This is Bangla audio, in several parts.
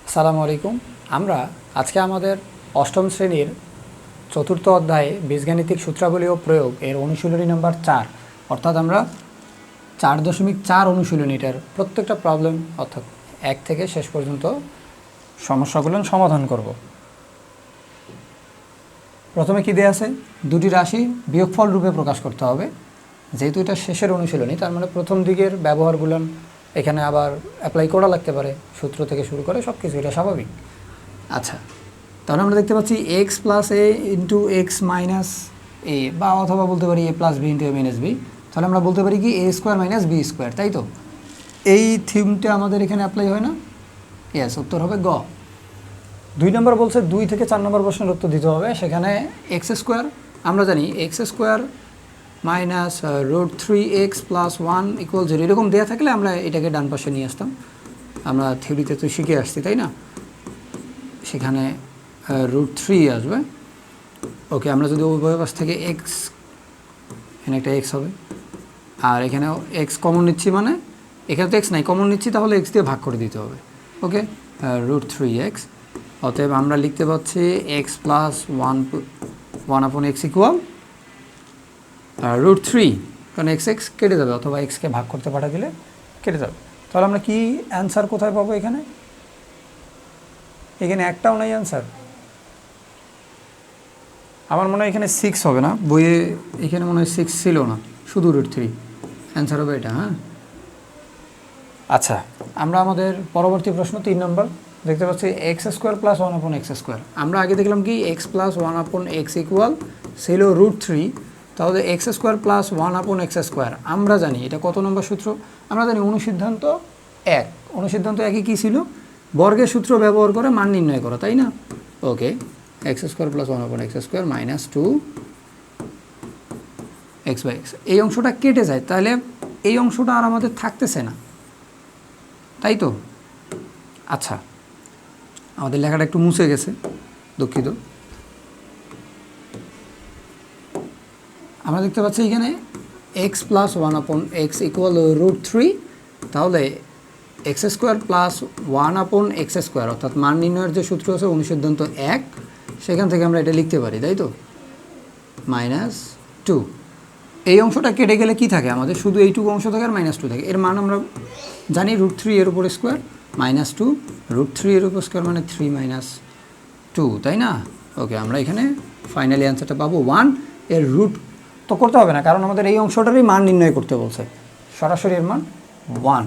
আসসালামু আলাইকুম। আমরা আজকে আমাদের অষ্টম শ্রেণীর চতুর্থ অধ্যায়ে বীজগাণিতিক সূত্রাবলী ও প্রয়োগ এর অনুশীলনী নাম্বার 4 অর্থাৎ আমরা 4.4 অনুশীলনীটার প্রত্যেকটা প্রবলেম অর্থাৎ 1 থেকে শেষ পর্যন্ত সমস্যাগুলো সমাধান করব। প্রথমে কি দেয়া আছে? দুটি রাশি বিয়োগফল রূপে প্রকাশ করতে হবে। যেহেতু এটা শেষের অনুশীলনী, তার মানে প্রথম দিকের ব্যবহারগুলো এখানে আবার অ্যাপ্লাই করা লাগতে পারে, সূত্র থেকে শুরু করে সব কিছু, এটা স্বাভাবিক। আচ্ছা, তাহলে আমরা দেখতে পাচ্ছি এক্স প্লাস এ ইন্টু এক্স মাইনাস এ, বা অথবা বলতে পারি এ প্লাস বি ইন্টু এ মাইনাস বি। তাহলে আমরা বলতে পারি কি এ স্কোয়ার মাইনাস বি স্কোয়ার, তাই তো? এই থিমটা আমাদের এখানে অ্যাপ্লাই হয় না? ইয়েস, উত্তর হবে গ। 2 নম্বর বলছে 2 থেকে 4 নম্বর প্রশ্নের উত্তর দিতে হবে। সেখানে এক্স স্কোয়ার, আমরা জানি x square minus root 3x plus 1 equal 0 এরকম দেওয়া থাকলে আমরা এটাকে ডান পাশে নিয়ে আসতাম। আমরা থিওরিতে তো শিখে আসছি, তাই না? সেখানে রুট 3 আসবে। ওকে, আমরা যদি উভয় পাশ থেকে এক্স, এখানে একটা এক্স হবে, আর এখানেও এক্স কমন নিচ্ছি, মানে এখানে তো এক্স নাই, কমন নিচ্ছি, তাহলে এক্স দিয়ে ভাগ করে দিতে হবে। ওকে, রুট 3x, অতএব আমরা লিখতে পাচ্ছি x plus 1 upon x equal root 3, কারণ এক্স এক্স কেটে যাবে, অথবা এক্সকে ভাগ করতে পাঠা দিলে কেটে যাবে। তাহলে আমরা কি অ্যান্সার কোথায় পাবো? এখানে একটাও নাই অ্যান্সার। আমার মনে হয় এখানে 6 হবে না, বইয়ে এখানে মনে হয় 6 ছিল না, শুধু রুট 3। অ্যান্সার হবে এটা। হ্যাঁ, আচ্ছা, আমরা আমাদের পরবর্তী প্রশ্ন 3 নম্বর দেখতে পাচ্ছি x square plus 1 upon x square. আমরা আগে দেখলাম কি x plus 1 upon x equal ছিল রুট 3। তাহলে x square plus 1 upon x square, আমরা জানি এটা কত নম্বর সূত্র? আমরা জানি অনুসিদ্ধান্ত 1। অনুসিদ্ধান্ত 1 কী ছিল? বর্গের সূত্র ব্যবহার করে মান নির্ণয় করা, তাই না? ওকে, x square plus 1 upon x square minus 2 x by x. এই অংশটা কেটে যায়, তাহলে এই অংশটা আর আমাদের থাকতেছে না, তাই তো? আচ্ছা, আমাদের লেখাটা একটু মুছে গেছে, দুঃখিত। আমরা দেখতে পাচ্ছি এখানে x plus 1 upon x equal root 3। তাহলে x square plus 1 upon x square, অর্থাৎ মান নির্ণয়ের যে সূত্র আছে অনুসিদ্ধান্ত 1, সেখান থেকে আমরা এটা লিখতে পারি, তাই তো? মাইনাস 2। এই অংশটা কেটে গেলে কি থাকে আমাদের? শুধু এইটুকু অংশ থাকে আর মাইনাস 2 থাকে। এর মান আমরা জানি রুট 3 এর উপর স্কোয়ার মাইনাস 2, রুট 3 এর উপর স্কোয়ার মানে 3 মাইনাস 2, তাই না? ওকে, আমরা এখানে ফাইনালি অ্যান্সারটা পাবো 1। এর রুট তো করতে হবে না, কারণ আমাদের এই অংশটারই মান নির্ণয় করতে বলছে, সরাসরি এর মান 1।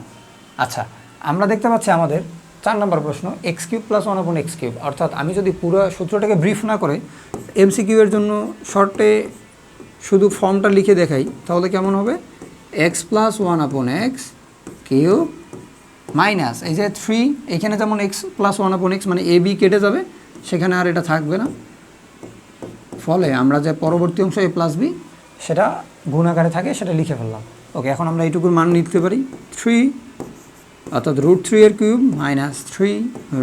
আচ্ছা, আমরা দেখতে পাচ্ছি আমাদের 4 নম্বর প্রশ্ন x cube plus 1 upon x cube. অর্থাৎ আমি যদি পুরো সূত্রটাকে ব্রিফ না করে এমসিকিউ এর জন্য শর্টে শুধু ফর্মটা লিখে দেখাই, তাহলে কেমন হবে? X plus 1 upon x cube minus এই যে 3, এখানে যেমন এক্স প্লাস 1 আপন এক্স মানে এ বি কেটে যাবে, সেখানে আর এটা থাকবে না। ফলে আমরা যে পরবর্তী অংশ এ প্লাস বি সেটা গুণ আকারে থাকে, সেটা লিখে ফেললাম। ওকে, এখন আমরা এইটুকুর মান লিখতে পারি 3, অর্থাৎ রুট 3 এর কিউব মাইনাস 3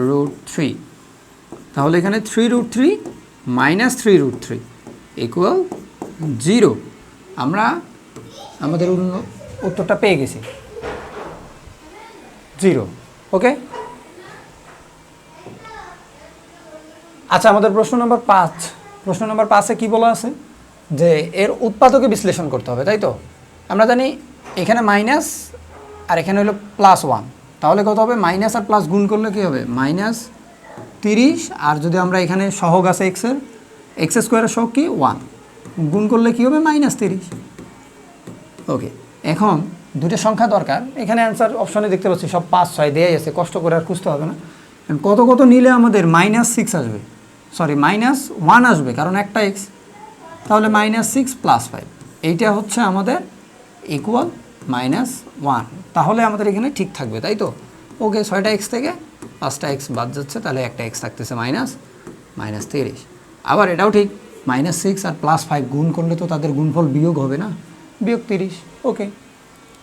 রুট 3। তাহলে এখানে 3 রুট 3 মাইনাস 3 রুট 3 ইকুয়াল 0। আমরা আমাদের উত্তরটা পেয়ে গেছি 0। ওকে, আচ্ছা, আমাদের প্রশ্ন নম্বর 5। প্রশ্ন নম্বর 5-এ কী বলা আছে? যে এর উৎপাদকে বিশ্লেষণ করতে হবে, তাই তো? আমরা জানি এখানে মাইনাস আর এখানে হলো প্লাস 1, তাহলে কত হবে? মাইনাস আর প্লাস গুণ করলে কী হবে? মাইনাস 30। আর যদি আমরা এখানে সহগ আছে এক্সের, এক্স স্কোয়ারের সহগ কি 1, গুণ করলে কী হবে? মাইনাস 30। ওকে, এখন দুটো সংখ্যা দরকার। এখানে অ্যান্সার অপশনে দেখতে পাচ্ছি সব 5 6 দেয়াই আছে, কষ্ট করে আর খুঁজতে হবে না। কত কত নিলে আমাদের মাইনাস 6 আসবে, সরি মাইনাস 1 আসবে, কারণ একটা এক্স। তাহলে মাইনাস 6 প্লাস 5, এইটা হচ্ছে আমাদের ইকুয়াল মাইনাস 1। তাহলে আমাদের এখানে ঠিক থাকবে, তাই তো? ওকে, 6টা এক্স থেকে 5টা এক্স বাদ যাচ্ছে, তাহলে একটা এক্স থাকতেছে মাইনাস 30। আবার এটাও ঠিক, মাইনাস 6 আর প্লাস 5 গুণ করলে তো তাদের গুণফল বিয়োগ হবে না, বিয়োগ 30। ওকে,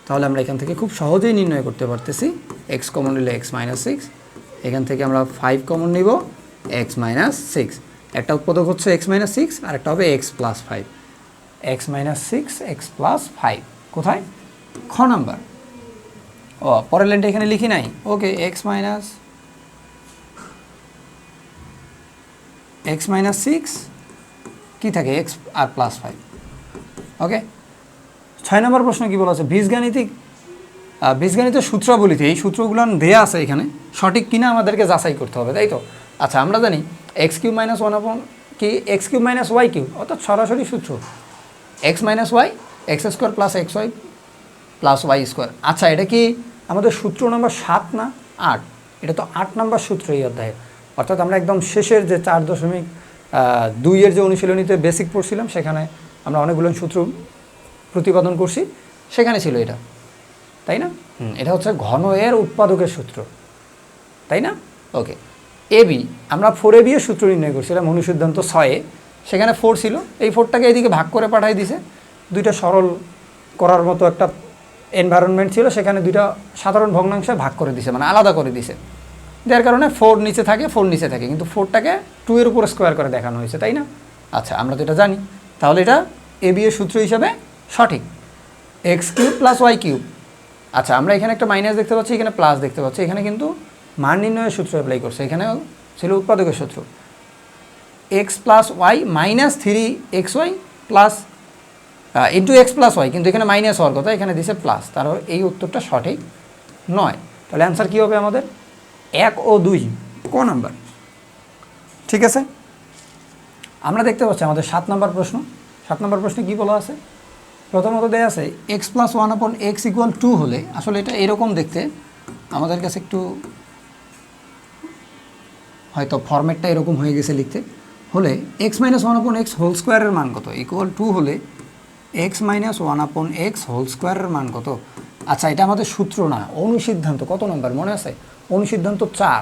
তাহলে আমরা এখান থেকে খুব সহজেই নির্ণয় করতে পারতেছি এক্স কমন নিলে এক্স মাইনাস 6, এখান থেকে আমরা 5 কমন নিব এক্স মাইনাস 6। একটা উৎপাদক হচ্ছে এক্স মাইনাস 6 আর একটা হবে x plus 5। X minus 6 x plus 5 কোথায়? খ নাম্বার। ও, পরের লাইনটা এখানে লিখি নাই। Okay, X minus X minus six কী থাকে এক্স আর প্লাস ফাইভ। ওকে, 6 নম্বর প্রশ্ন কী বলা আছে, বীজগণিতের সূত্রাবলীতে এই সূত্রগুলো দেয়া আছে এখানে, সঠিক কিনা আমাদেরকে যাচাই করতে হবে, তাই তো। আচ্ছা, আমরা জানি x cube minus one upon কি x cube minus y cube, অর্থাৎ সরাসরি সূত্র x minus y x square plus x y plus y square. আচ্ছা, এটা কি আমাদের সূত্র নম্বর 7 না 8? এটা তো 8 নম্বর সূত্র এই অধ্যায়ে, অর্থাৎ আমরা একদম শেষের যে 4.2 যে অনুশীলনীতে বেসিক পড়ছিলাম সেখানে আমরা অনেকগুলো সূত্র প্রতিপাদন করছি, সেখানে ছিল এটা, তাই না? এটা হচ্ছে ঘন এর উৎপাদকের সূত্র, তাই না? ওকে, এবি আমরা 4ab এর সূত্র নির্ণয় করছিলাম অনুসিদ্ধান্ত 6-এ, সেখানে 4 ছিল, এই 4টাকে এইদিকে ভাগ করে পাঠাই দিছে, দুইটা সরল করার মতো একটা এনভায়রনমেন্ট ছিল, সেখানে দুইটা সাধারণ ভগ্নাংশে ভাগ করে দিছে, মানে আলাদা করে দিছে, যার কারণে 4 নিচে থাকে 4 নিচে থাকে, কিন্তু 4টাকে 2 এর উপর স্কোয়ার করে দেখানো হয়েছে, তাই না? আচ্ছা, আমরা তো এটা জানি, তাহলে এটা এবি এর সূত্র হিসাবে সঠিক, x cube plus y cube. আচ্ছা, আমরা এখানে একটা মাইনাস দেখতে পাচ্ছি, এখানে প্লাস দেখতে পাচ্ছি, এখানে কিন্তু মান নির্ণয়ের সূত্র অ্যাপ্লাই করছে, এখানেও ছিল উৎপাদকের সূত্র x plus y minus 3xy plus into x plus y, কিন্তু এখানে মাইনাস হওয়ার কথা, এখানে দিছে প্লাস, তার এই উত্তরটা সঠিক নয়। তাহলে অ্যান্সার কী হবে আমাদের 1 ও 2 ক নাম্বার? ঠিক আছে, আমরা দেখতে পাচ্ছি আমাদের 7 নম্বর প্রশ্ন। 7 নম্বর প্রশ্নে কী বলা আছে? প্রথমত দেয়া আছে x plus one upon x equal 2 হলে, আসলে এটা এরকম দেখতে, আমাদের কাছে একটু হয়তো ফরম্যাটটা এরকম হয়ে গেছে লিখতে, হলে x minus one upon x whole স্কোয়ারের মান কত, ইকুয়াল 2 হলে x minus one upon x whole স্কোয়ারের মান কত? আচ্ছা, এটা আমাদের সূত্র না, অনুসিদ্ধান্ত। কত নম্বর মনে আছে? অনুসিদ্ধান্ত 4,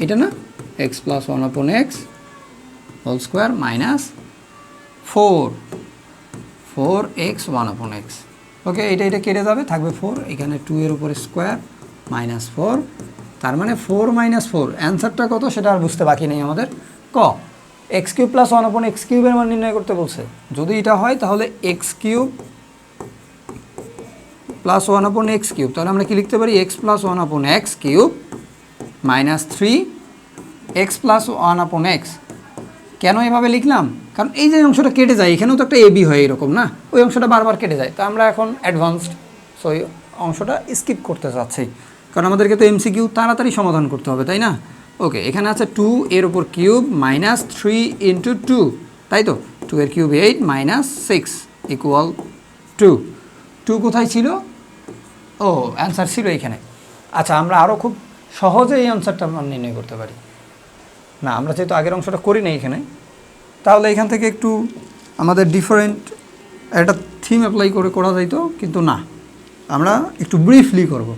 এটা না, X plus one upon x whole square minus 4x one upon X. Okay, এটা কেটে যাবে, থাকবে 4, এখানে 2 এর উপরে স্কোয়ার মাইনাস 4, তার মানে 4 মাইনাস 4, অ্যান্সারটা কত সেটা আর বুঝতে বাকি নেই আমাদের। ক, x cube plus one upon x কিউবের মান নির্ণয় করতে বলছে, যদি এটা হয় তাহলে x cube plus one upon x cube, তাহলে আমরা কি লিখতে পারি, x plus one upon x cube minus 3x plus one upon x. কেন এভাবে লিখলাম? কারণ এই যে অংশটা কেটে যায়, এখানেও তো একটা এবি হয় এরকম না, ওই অংশটা বারবার কেটে যায়, তো আমরা এখন অ্যাডভান্সড, সো এই অংশটা স্কিপ করতে চাচ্ছি, কারণ আমাদেরকে তো এমসিকিউ তাড়াতাড়ি সমাধান করতে হবে, তাই না? ওকে, এখানে আছে 2 এর উপর কিউব মাইনাস 3 ইন্টু 2, তাই তো, 2 এর কিউব 8 মাইনাস 6 ইকুয়াল 2 কোথায় ছিল? ও, অ্যান্সার ছিল এইখানে। আচ্ছা, আমরা আরও খুব সহজে এই অ্যান্সারটা নির্ণয় করতে পারি না, আমরা যেহেতু আগের অংশটা করি না এখানে, তাহলে এখান থেকে একটু আমাদের ডিফারেন্ট একটা থিম অ্যাপ্লাই করে করা যাইতো, কিন্তু না, আমরা একটু ব্রিফলি করব।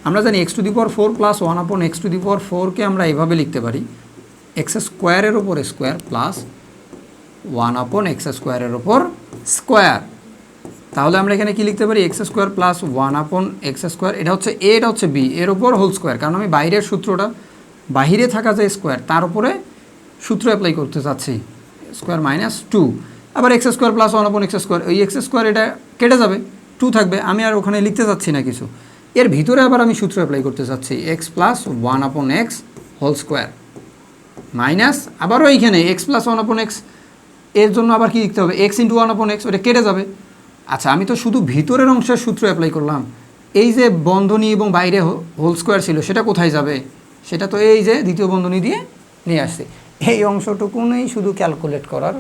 আমরা জানি X to the power 4 plus one upon X to the power 4কে আমরা এভাবে লিখতে পারি, এক্স স্কোয়ারের ওপর square plus one upon X স্কোয়ারের ওপর স্কোয়ার। তাহলে আমরা এখানে কি লিখতে পারি, X square plus one upon x square, এটা হচ্ছে এ, এটা হচ্ছে বি, এর ওপর হোল স্কোয়ার, কারণ আমি বাইরের সূত্রটা, বাহিরে থাকা যে স্কোয়ার তার উপরে সূত্র অ্যাপ্লাই করতে চাচ্ছি, স্কোয়ার মাইনাস 2, আবার x square plus one upon x square, ওই এক্স স্কোয়ার এটা কেটে যাবে, 2 থাকবে, আমি আর ওখানে লিখতে চাচ্ছি না কিছু, এর ভিতরে আবার আমি সূত্র অ্যাপ্লাই করতে চাচ্ছি, x plus one upon x whole square minus, আবারও এইখানে x plus one upon x, এর জন্য আবার কি লিখতে হবে, x into one upon x, ওটা কেটে যাবে। আচ্ছা, আমি তো শুধু ভিতরের অংশের সূত্র অ্যাপ্লাই করলাম, এই যে বন্ধনী এবং বাইরে হোল স্কোয়ার ছিল সেটা কোথায় যাবে, সেটা তো এই যে দ্বিতীয় বন্ধনী দিয়ে নিয়ে আসছে। এই অংশটুকুনেই শুধু ক্যালকুলেট করার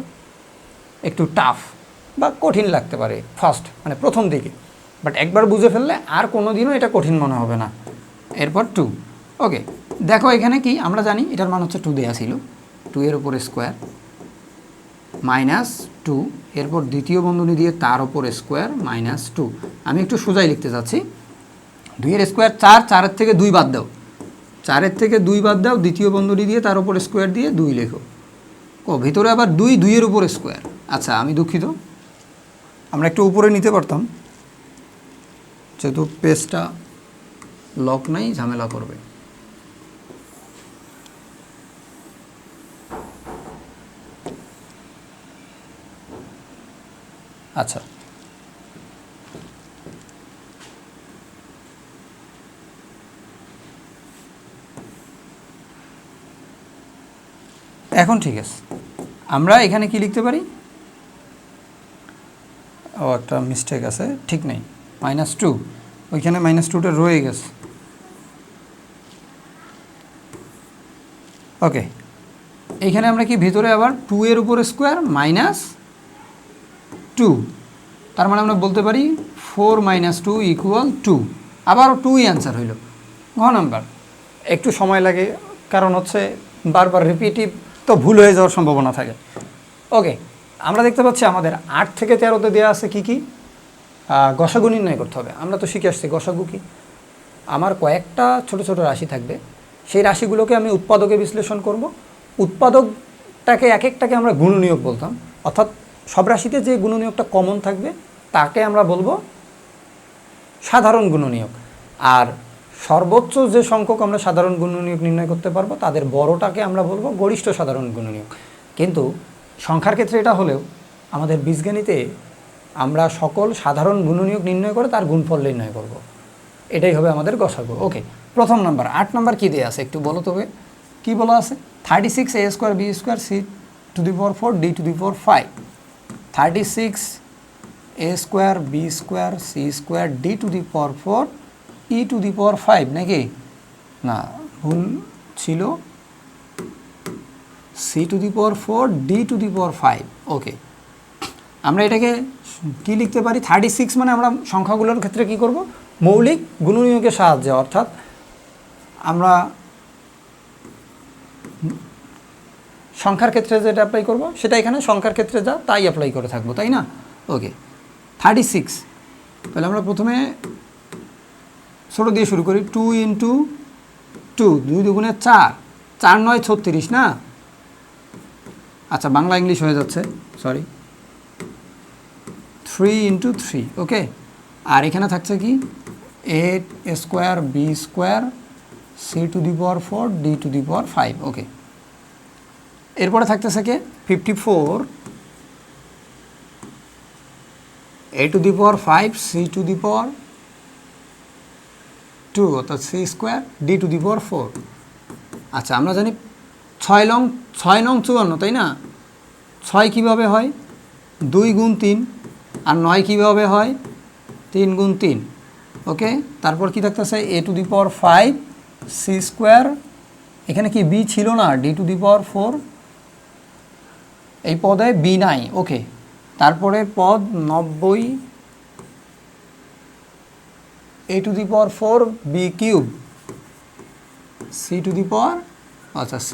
একটু টাফ বা কঠিন লাগতে পারে ফার্স্ট, মানে প্রথম দিকে, বাট একবার বুঝে ফেললে আর কোনো দিনও এটা কঠিন মনে হবে না। এরপর 2, ওকে, দেখো এখানে কি আমরা জানি এটার মান হচ্ছে 2 দেওয়া ছিল, 2 এর উপরে স্কোয়ার মাইনাস 2, এরপর দ্বিতীয় বন্ধনী দিয়ে তার ওপরে স্কোয়ার মাইনাস 2, আমি একটু সোজাই লিখতে চাচ্ছি, 2 এর স্কোয়ার 4, 4-এর থেকে 2 বাদ দাও, 4-এর থেকে 2 বাদ দাও, দ্বিতীয় বন্ধনী দিয়ে তার উপরে স্কোয়ার দিয়ে 2 লেখো, ও ভিতরে আবার 2, 2 এর উপরে স্কোয়ার। আচ্ছা, আমি দুঃখিত, আমরা একটু উপরে নিতে পারতাম, যেহেতু পেজটা লক নাই, ঝামেলা করবে। আচ্ছা, এখন ঠিক আছে, আমরা এখানে কি লিখতে পারি, ও একটা মিস্টেক আছে, ঠিক নেই, -2, ওইখানে -2টা রয়ে গেছে। ওকে, এইখানে আমরা কি ভিতরে আবার 2 এর উপরে স্কোয়ার -2, তার মানে আমরা বলতে পারি 4 - 2 = 2, আবারও 2ই অ্যান্সার হইল। ঘ নাম্বার একটু সময় লাগে, কারণ হচ্ছে বারবার রিপিটিভ তো ভুল হয়ে যাওয়ার সম্ভাবনা থাকে। ওকে, আমরা দেখতে পাচ্ছি আমাদের 8 থেকে 13তে দেওয়া আছে কি কি, গসাগু নির্ণয় করতে হবে। আমরা তো শিখে আসছি গসাগু কি, আমার কয়েকটা ছোট ছোট রাশি থাকবে, সেই রাশিগুলোকে আমি উৎপাদকে বিশ্লেষণ করব। উৎপাদকটাকে এক একটাকে আমরা গুণনীয়ক বলতাম, অর্থাৎ সব রাশিতে যে গুণনীয়কটা কমন থাকবে তাকে আমরা বলবো সাধারণ গুণনীয়ক, আর সর্বোচ্চ যে সংখ্যক আমরা সাধারণ গুণনীয়ক নির্ণয় করতে পারবো তাদের বড়টাকে আমরা বলবো গরিষ্ঠ সাধারণ গুণনীয়ক। কিন্তু সংখ্যার ক্ষেত্রে এটা হলেও আমাদের বীজগণিতে আমরা সকল সাধারণ গুণনীয়ক নির্ণয় করে তার গুণফল নির্ণয় করব, এটাই হবে আমাদের গসাগু। ওকে, প্রথম নাম্বার 8 নাম্বার কী দেওয়া আছে একটু বলো তবে, কী বলা আছে, 36 a² b² c⁴ d⁵, 36 a² b² c² d⁴ e⁵ নাকি, না ভুল ছিল, c⁴ d⁵। ওকে, আমরা এটাকে কি লিখতে পারি, 36 মানে আমরা সংখ্যাগুলোর ক্ষেত্রে কি করব, মৌলিক গুণনীয়কের সাহায্যে, অর্থাৎ আমরা সংখ্যার ক্ষেত্রে যেটা অ্যাপ্লাই করব সেটা এখানে সংখ্যার ক্ষেত্রে যা তাই অ্যাপ্লাই করে থাকবো, তাই না। ওকে, 36, তাহলে আমরা প্রথমে ছোটো দিয়ে শুরু করি, 2 × 2, 2 দুগুণে 4, 4 9 36 না, আচ্ছা বাংলা ইংলিশ হয়ে যাচ্ছে, সরি, 3 × 3, ওকে, আর এখানে থাকছে কি 8 a² b² c⁴ d⁵, ওকে। এরপরে থাকতেছে কি 54 a⁵ c⁴ অর্থাৎ c² d⁴। আচ্ছা আমরা জানি 6 নং 54, তাই না, 6 কীভাবে হয়, 2 × 3, আর 9 কীভাবে হয়, 3 × 3, ওকে। তারপর কি থাকতেছে a⁵ c², এখানে কি b ছিল না, d⁴, এই পদে b নাই, ওকে। তারপরে পদ 90 a⁴ b³ c⁴, আচ্ছা c²।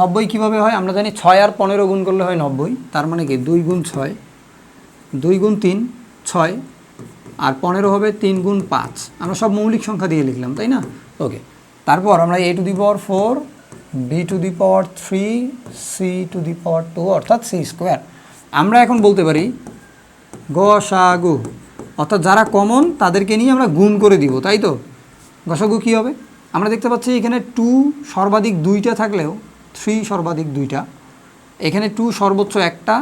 90 কীভাবে হয় আমরা জানি, 6 আর 15 গুণ করলে হয় 90, তার মানে কি 2 × 6, 2 × 3 6, আর 15 হবে 3 × 5, আমরা সব মৌলিক সংখ্যা দিয়ে লিখলাম, তাই না। ওকে, তারপর আমরা a⁴ b⁴ c⁴ অর্থাৎ c²। আমরা এখন বলতে পারি গসাগু, অর্থাৎ যারা কমন তাদেরকে নিয়ে আমরা গুণ করে দিব, তাই তো। গসাগু কী হবে, আমরা দেখতে পাচ্ছি এখানে 2 সর্বাধিক 2টা থাকলেও 3 সর্বাধিক 2টা, এখানে 2 সর্বোচ্চ একটা,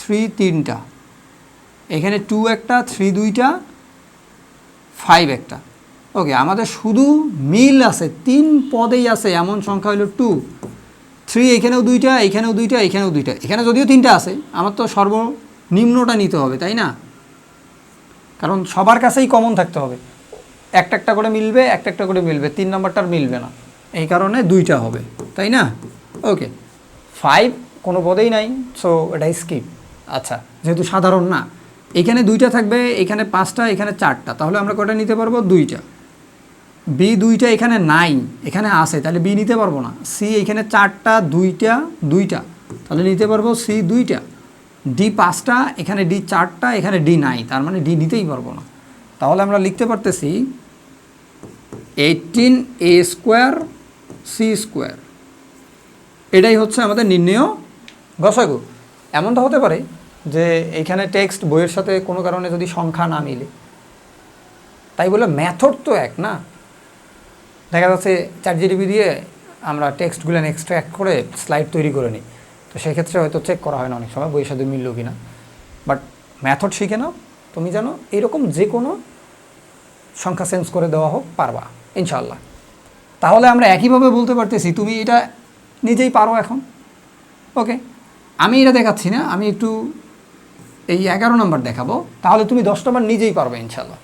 3 3টা, এখানে 2 একটা, 3 2টা, 5 একটা। ওকে, আমাদের শুধু মিল আছে 3 পদেই আছে এমন সংখ্যা হলো 2, 3, এখানেও 2টা, এখানেও 2টা, এখানেও 2টা, এখানে যদিও 3টা আছে, আমার তো সর্বনিম্নটা নিতে হবে, তাই না, কারণ সবার কাছেই কমন থাকতে হবে, একটা একটা করে মিলবে, একটা একটা করে মিলবে, 3 নম্বরটার মিলবে না, এই কারণে 2টা হবে, তাই না। ওকে, 5 কোনো পদেই নাই, সো এটা স্কিপ। আচ্ছা, যেহেতু সাধারণ না, এখানে 2টা থাকবে, এখানে 5টা, এখানে 4টা, তাহলে আমরা কটা নিতে পারবো, 2টা। বি 2টা এখানে নাই, এখানে আছে, তাহলে বি নিতে পারবো না। সি এখানে 4টা, 2টা 2টা, তাহলে নিতে পারবো সি 2টা। ডি 5টা, এখানে ডি 4টা, এখানে ডি নাই, তার মানে ডি নিতেই পারবো না। তাহলে আমরা লিখতে পারতেছি 18 a² c², এটাই হচ্ছে আমাদের নির্ণেয় গসাগু। এমনটা হতে পারে যে এইখানে টেক্সট বইয়ের সাথে কোনো কারণে যদি সংখ্যা না মিলে, তাই বলে মেথড তো এক না, দেখা যাচ্ছে ChatGPT দিয়ে আমরা টেক্সটগুলো এক্সট্রাক্ট করে স্লাইড তৈরি করে নিই, তো সেক্ষেত্রে হয়তো চেক করা হয় না অনেক সময় বইয়ের সাথে মিললো কিনা, বাট মেথড শিখে নাও, তুমি জানো এরকম যে কোনো সংখ্যা চেঞ্জ করে দেওয়া হোক পারবা ইনশাল্লাহ। তাহলে আমরা একইভাবে বলতে পারতেছি তুমি এটা নিজেই পারো এখন। ওকে, আমি এটা দেখাচ্ছি না, আমি একটু এই 11 নম্বর দেখাবো, তাহলে তুমি 10 নম্বর নিজেই পারবে ইনশাল্লাহ।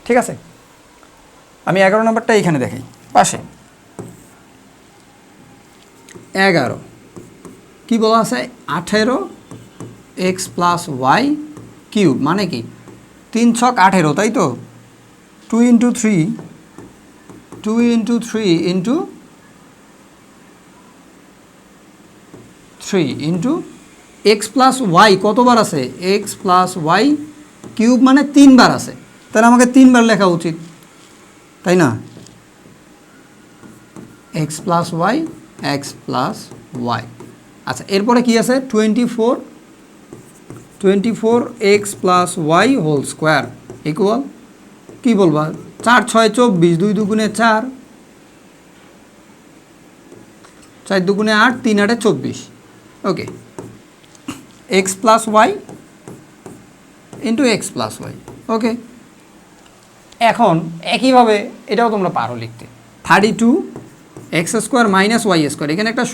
ঠিক আছে, আমি 11 নম্বরটা এইখানে দেখাই পাশে। 11 কি বলা আছে, 18x + y কিউব, মানে কি 3 ছক 18, তাই তো? 2 × 3 2 × 3 × 3 × x + y কতবার আছে, x + y কিউব মানে 3 বার আছে, তাহলে আমাকে 3 বার লেখা উচিত, তাই না? x + y x + y। আচ্ছা, এরপরে কি আছে, 24x + y whole square equal, কী বলবা, 4 6 24, 2 2 4, 4 2 8, 3 8 24। ওকে, x + y into x + y। ওকে, এখন একইভাবে এটাও তোমরা পারো লিখতে, 32x² - y²। এখানে একটা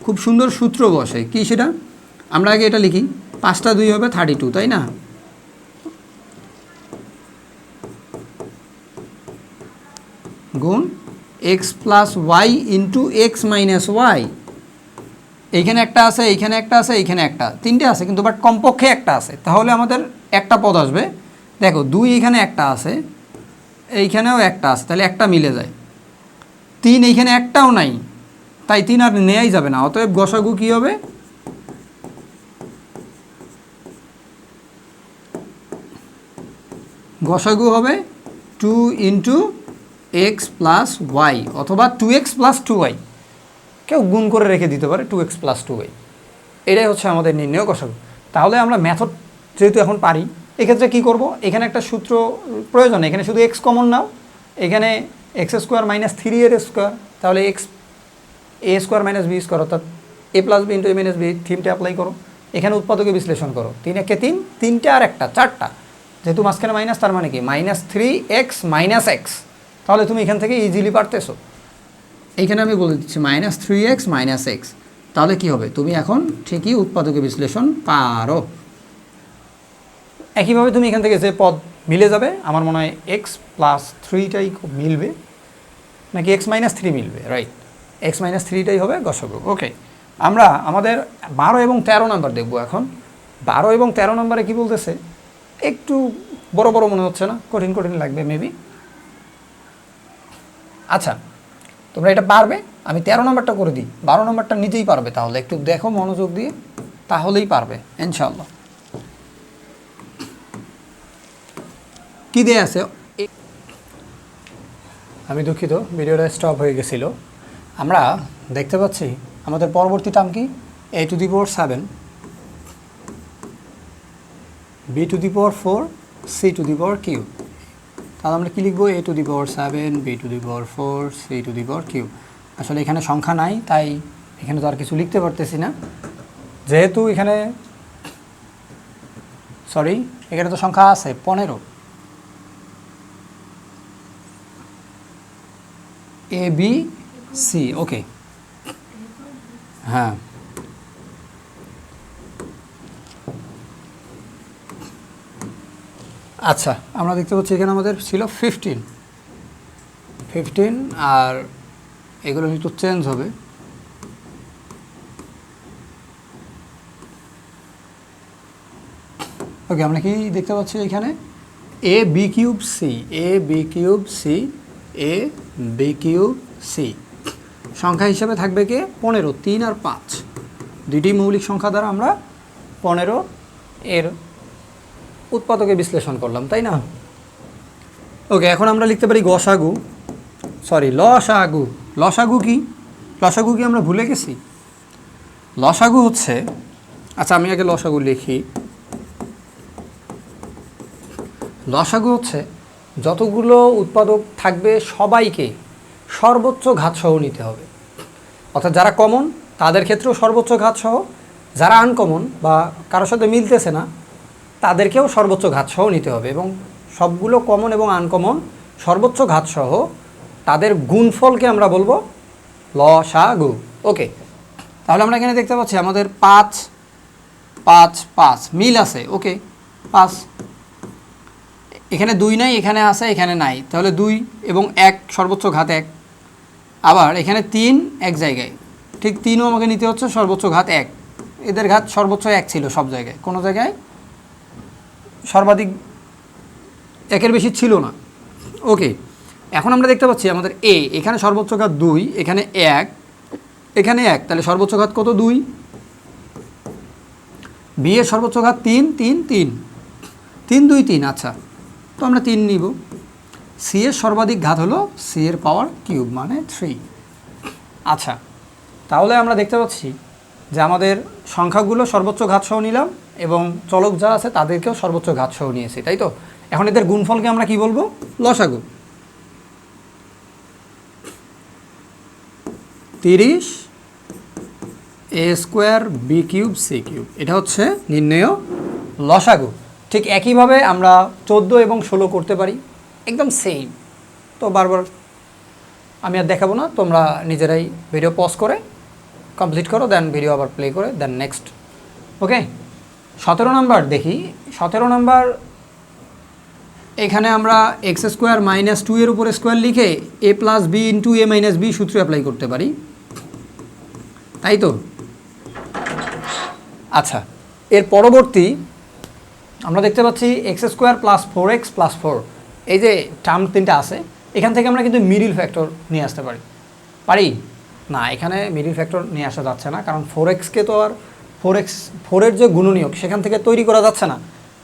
খুব সুন্দর সূত্র বসে, কি সেটা, আমরা আগে এটা লিখি, 5টা 2 হবে 32, তাই না? গুণ x + y into x - y। এইখানে একটা আছে, এইখানে একটা আছে, এইখানে একটা, 3টে আছে কিন্তু, বাট কমপক্ষে একটা আছে, তাহলে আমাদের একটা পদ আসবে। দেখো 2 এইখানে একটা আছে, এইখানেও একটা আছে, তাহলে একটা মিলে যায়। 3 এইখানে একটাও নাই, তাই 3 আর নেওয়াই যাবে না, অতএব গসাগু কী হবে, গসাগু হবে 2 × x + y অথবা 2x + 2y, কেউ গুণ করে রেখে দিতে পারে 2x + 2y। এটাই হচ্ছে আমাদের নির্ণয় গসাগু। তাহলে আমরা মেথড যেহেতু এখন পারি, এক্ষেত্রে কী করব, এখানে একটা সূত্র প্রয়োজন, এখানে শুধু x কমন নাও, এখানে x² - 3 এর স্কোয়ার, তাহলে x a² - b² অর্থাৎ a + b × a - b থিমটা অ্যাপ্লাই করো, এখানে উৎপাদকে বিশ্লেষণ করো, 3 একে 3, 3টে আর একটা 4টা, যেহেতু মাঝখানে মাইনাস, তার মানে কি -3x - x, তাহলে তুমি এখান থেকে ইজিলি পারতেছো। এইখানে আমি বলে দিচ্ছি -3x - x, তাহলে কি হবে, তুমি এখন ঠিকই উৎপাদকে বিশ্লেষণ পারো। একইভাবে তুমি এখান থেকে যে পদ মিলে যাবে, আমার মনে হয় x + 3টাই মিলবে, নাকি x - 3 মিলবে, রাইট, x - 3টাই হবে গসাগু। ওকে, আমরা আমাদের 12 এবং 13 নম্বর দেখব এখন। 12 এবং 13 নম্বরে কি বলতেছে, একটু বড় বড় মনে হচ্ছে না, কঠিন কঠিন লাগবে মেবি। আচ্ছা, তোমরা এটা পারবে, আমি 13 নম্বরটা করে দিই, 12 নম্বরটা নিজেই পারবে, তাহলে একটু দেখো মনোযোগ দিয়ে, তাহলেই পারবে ইনশাআল্লাহ। কী দেয়া আছে, আমি দুঃখিত, ভিডিওটা স্টপ হয়ে গেছিল। আমরা দেখতে পাচ্ছি আমাদের পরবর্তী টার্ম কি, a⁴ b⁴ c⁴, তাহলে আমরা কী লিখবো, a⁴ b⁴ c⁴। আসলে এখানে সংখ্যা নাই, তাই এখানে তো আর কিছু লিখতে পারতেছি না, যেহেতু এখানে এখানে তো সংখ্যা আছে 15, a b c। ওকে, হ্যাঁ, আচ্ছা, আমরা দেখতে পাচ্ছি এখানে আমাদের ছিল 15, আর এগুলো একটু চেঞ্জ হবে। ওকে, আমরা কি দেখতে পাচ্ছি এখানে a b³ c সংখ্যা হিসাবে থাকবে কে, 15, 3 আর 5, দুইটি মৌলিক সংখ্যা দ্বারা আমরা 15 এর উৎপাদকে বিশ্লেষণ করলাম, তাই না? ওকে, এখন আমরা লিখতে পারি লসাগু। লসাগু কি আমরা ভুলে গেছি? লসাগু হচ্ছে, আচ্ছা আমি আগে লসাগু লিখি। লসাগু হচ্ছে যতগুলো উৎপাদক থাকবে সবাইকে সর্বোচ্চ ঘাতসহ নিতে হবে, অর্থাৎ যারা কমন তাদের ক্ষেত্রেও সর্বোচ্চ ঘাতসহ, যারা আনকমন বা কারোর সাথে মিলতেছে না তাদেরকেও সর্বোচ্চ ঘাতসহ নিতে হবে, এবং সবগুলো কমন এবং আনকমন সর্বোচ্চ ঘাতসহ তাদের গুণফলকে আমরা বলবো লসাগু। ওকে, তাহলে আমরা এখানে দেখতে পাচ্ছি আমাদের 5 5 5 মিল আছে। ওকে, 5, এখানে 2 নাই, এখানে আছে, এখানে নাই, তাহলে 2 এবং 1 সর্বোচ্চ ঘাত 1। আবার এখানে 3 এক জায়গায়, ঠিক 3ও আমাকে নিতে হচ্ছে সর্বোচ্চ ঘাত 1। এদের ঘাত সর্বোচ্চ 1 ছিল সব জায়গায়, কোনো জায়গায় সর্বাধিক 1-এর বেশি ছিল না। ওকে, এখন আমরা দেখতে পাচ্ছি আমাদের এ এখানে সর্বোচ্চ ঘাত 2, এখানে 1, এখানে 1, তাহলে সর্বোচ্চ ঘাত কত? 2। বি এর সর্বোচ্চ ঘাত 3 3 3 3 2 3, আচ্ছা, তো আমরা 3 নিব। সি এর সর্বাধিক ঘাত হলো সি এর পাওয়ার কিউব মানে 3। আচ্ছা, তাহলে আমরা দেখতে পাচ্ছি যে আমাদের সংখ্যাগুলো সর্বোচ্চ ঘাত সহ নিলাম এবং চলক যা আছে তাদেরকেও সর্বোচ্চ ঘাত সহ নিয়েছি, তাই তো? এখন এদের গুণফলকে আমরা কি বলবো? লসাগু। 30 A square B cube C cube, এটা হচ্ছে নির্ণেয় লসাগু। ঠিক একইভাবে আমরা 14 এবং 16 করতে পারি, একদম সেম। তো বারবার আমি আর দেখাবো না, তোমরা নিজেরাই ভিডিও পজ করে কমপ্লিট করো, দেন ভিডিও আবার প্লে করে দেন নেক্সট। ওকে, 17 নম্বর দেখি। 17 নম্বর, এখানে আমরা এক্স স্কোয়ার মাইনাস 2 এর উপরে স্কোয়ার লিখে এ প্লাস বি ইন্টু এ মাইনাস বি সূত্র অ্যাপ্লাই করতে পারি, তাই তো? আচ্ছা, এর পরবর্তী আমরা দেখতে পাচ্ছি x square plus 4x plus 4, এই যে টার্ম 3টা আছে, এখান থেকে আমরা কিন্তু মিডিল ফ্যাক্টর নিয়ে আসতে পারি না, এখানে মিডিল ফ্যাক্টর নিয়ে আসা যাচ্ছে না, কারণ 4xকে তো আর 4 এর যে গুণনীয়ক সেখান থেকে তৈরি করা যাচ্ছে না।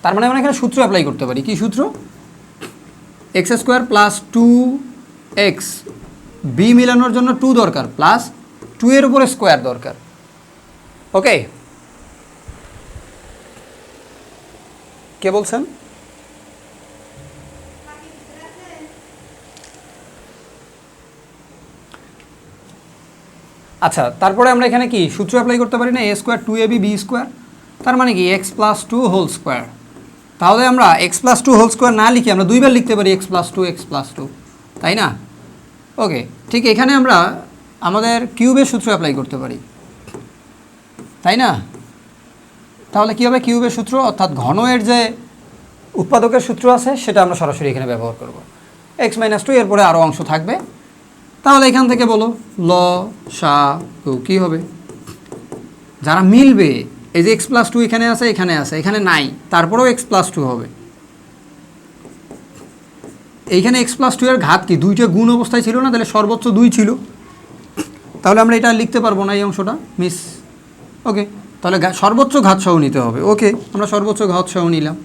তার মানে আমরা এখানে সূত্র অ্যাপ্লাই করতে পারি। কি সূত্র? X square plus 2x, B মিলানোর জন্য 2 দরকার, প্লাস 2 এর উপরে স্কোয়ার দরকার। ওকে, কে বলছেন? আচ্ছা, তারপরে আমরা এখানে কি সূত্র অ্যাপ্লাই করতে পারি না? এ স্কোয়ার 2ab বি স্কোয়ার, তার মানে কি এক্স প্লাস 2 হোল স্কোয়ার। তাহলে আমরা এক্স প্লাস 2 হোল স্কোয়ার না লিখে আমরা 2বার লিখতে পারি এক্স প্লাস 2, তাই না? ওকে, ঠিক এখানে আমরা আমাদের কিউবের সূত্র অ্যাপ্লাই করতে পারি, তাই না? তাহলে কী হবে? কিউবের সূত্র অর্থাৎ ঘনয়ের যে উৎপাদকের সূত্র আছে সেটা আমরা সরাসরি এখানে ব্যবহার করব। এক্স মাইনাস 2 এরপরে আরও অংশ থাকবে, তাহলে এখান থেকে বলো লসাগু কী হবে? যারা মিলবে, এই যে এক্স প্লাস 2 এখানে আছে, এখানে নাই, তারপরেও এক্স প্লাস 2 হবে। এইখানে এক্স প্লাস 2 এর ঘাত কি? 2টা গুণ অবস্থায় ছিল না, তাহলে সর্বোচ্চ 2 ছিল, তাহলে আমরা এটা লিখতে পারবো না, এই অংশটা মিস। ওকে, তাহলে সর্বোচ্চ ঘাত সহ নিতে হবে। ওকে, আমরা সর্বোচ্চ ঘাত সহ নিলাম।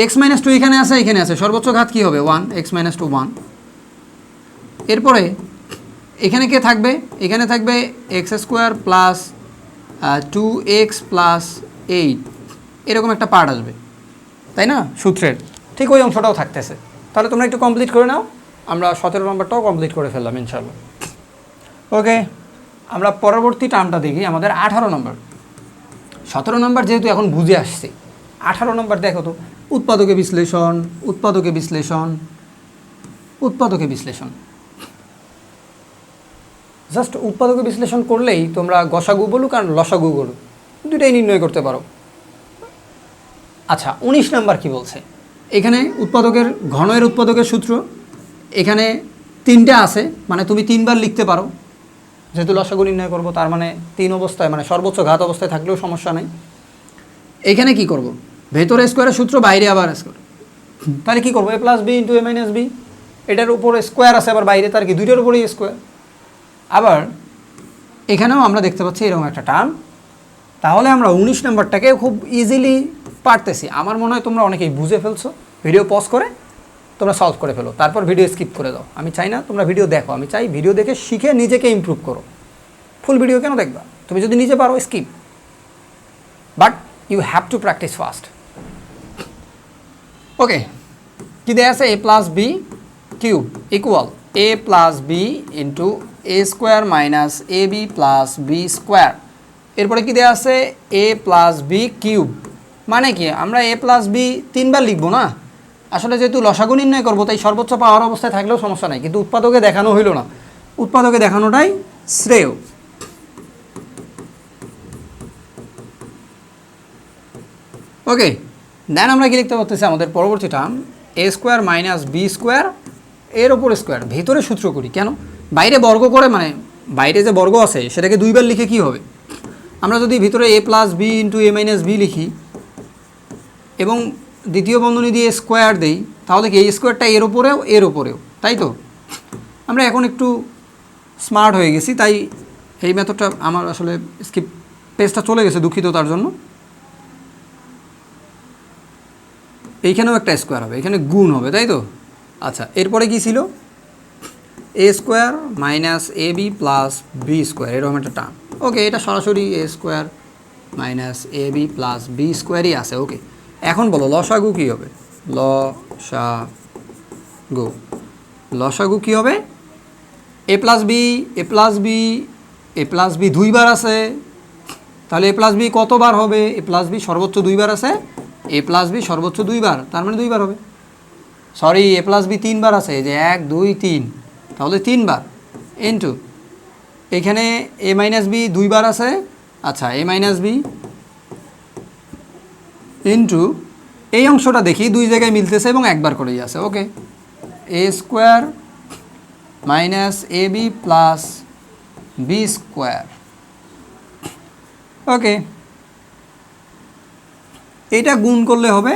এক্স মাইনাস 2 এখানে আছে, সর্বোচ্চ ঘাত কী হবে? 1, এক্স মাইনাস 2 1। এরপরে এখানে কে থাকবে? এখানে থাকবে x square plus 2x plus 8, এরকম একটা পার্ট আসবে, তাই না? সূত্রের ঠিক ওই অংশটাও থাকতেছে। তাহলে তোমরা একটু কমপ্লিট করে নাও, আমরা 17 নম্বরটাও কমপ্লিট করে ফেললাম ইনশাল্লাহ। ওকে, আমরা পরবর্তী টার্মটা দেখি, আমাদের 18 নম্বর। 17 নম্বর যেহেতু এখন বুঝে আসছে, 18 নম্বর দেখো তো, উৎপাদকে বিশ্লেষণ। জাস্ট উৎপাদকে বিশ্লেষণ করলেই তোমরা গসাগু বলুক আর লসাগু বলুক, দুটাই নির্ণয় করতে পারো। আচ্ছা, 19 নম্বর কি বলছে? এখানে ঘনয়ের উৎপাদকের সূত্র এখানে 3টা আছে, মানে তুমি 3বার লিখতে পারো, যেহেতু লসাগু নির্ণয় করবো, তার মানে 3 অবস্থায়, মানে সর্বোচ্চ ঘাত অবস্থায় থাকলেও সমস্যা নেই। এখানে কি করব? ভেতরে স্কোয়ারের সূত্র, বাইরে আবার স্কোয়ার, তাহলে কি করবো? এ প্লাস বি ইন্টু এ মাইনাস বি, এটার উপরে স্কোয়ার আছে, আবার বাইরে তার কি 2টার উপরেই স্কোয়ার। আবার এখানেও আমরা দেখতে পাচ্ছি এরকম একটা টার্ম। তাহলে আমরা 19 নম্বরটাকে খুব ইজিলি পারতেছি। আমার মনে হয় তোমরা অনেকেই বুঝে ফেলছো। ভিডিও পজ করে তোমরা সলভ করে ফেলো, তারপর ভিডিও স্কিপ করে দাও। আমি চাই না তোমরা ভিডিও দেখো, আমি চাই ভিডিও দেখে শিখে নিজেকে ইমপ্রুভ করো। ফুল ভিডিও কেন দেখবা? তুমি যদি নিজে পারো স্কিপ, but you have to practice fast. Okay, কী দেয়া আছে? A plus B cube equal A plus B into A square minus A B plus B square. এরপরে কী দেওয়া আছে? A plus B cube. মানে কি? আমরা এ প্লাস বি 3বার লিখবো না, আসলে যেহেতু লসাগু নির্ণয় করবো তাই সর্বোচ্চ পাওয়ার অবস্থায় থাকলেও সমস্যা নাই, কিন্তু উৎপাদকে দেখানো হইল না, উৎপাদকে দেখানোটাই শ্রেয়। ওকে, দেন আমরা কি লিখতে পারতেছি আমাদের পরবর্তী টার্ম এ স্কোয়ার মাইনাস বি স্কোয়ার এর ওপর স্কোয়ার। ভিতরে সূত্র করি কেন, বাইরে বর্গ করে মানে বাইরে যে বর্গ আছে সেটাকে দুইবার লিখে কি হবে, আমরা যদি ভিতরে এ প্লাস বি ইন্টু এ মাইনাস বি লিখি এবং দ্বিতীয় বন্ধনী দিয়ে স্কোয়ার দেই, তাহলে কি এই স্কোয়ারটা এর ওপরেও, তাই তো? আমরা এখন একটু স্মার্ট হয়ে গেছি, তাই এই মেথডটা আমার আসলে স্কিপ পেজটা চলে গেছে, দুঃখিত তার জন্য। এইখানেও একটা স্কোয়ার হবে, এখানে গুণ হবে, তাই তো? আচ্ছা, এরপরে কি ছিল, এ square minus A B plus B square, এরকম একটা টার্ম। ওকে, এটা সরাসরি এ square minus A B plus B স্কোয়ারই আছে। ওকে, এখন বলো লসাগু কী হবে? লসাগু কী হবে? এ plus B A plus B A plus B দুইবার আছে, তাহলে এ প্লাস বি কতবার হবে? এ প্লাস বি সর্বোচ্চ দুইবার আছে, এ প্লাস বি সর্বোচ্চ দুইবার, তার মানে দুইবার হবে। সরি, এ প্লাস বি তিনবার আছে, যে 1 2 3, তাহলে তিনবার ইন্টু এখানে এ মাইনাস বি দুইবার আছে, আচ্ছা এ মাইনাস বি ইন্টু এই অংশটা দেখি দুই জায়গায় মিলতেছে এবং একবার করেই আছে। ওকে, এ square minus A B plus B square. ওকে, এটা গুণ করলে হবে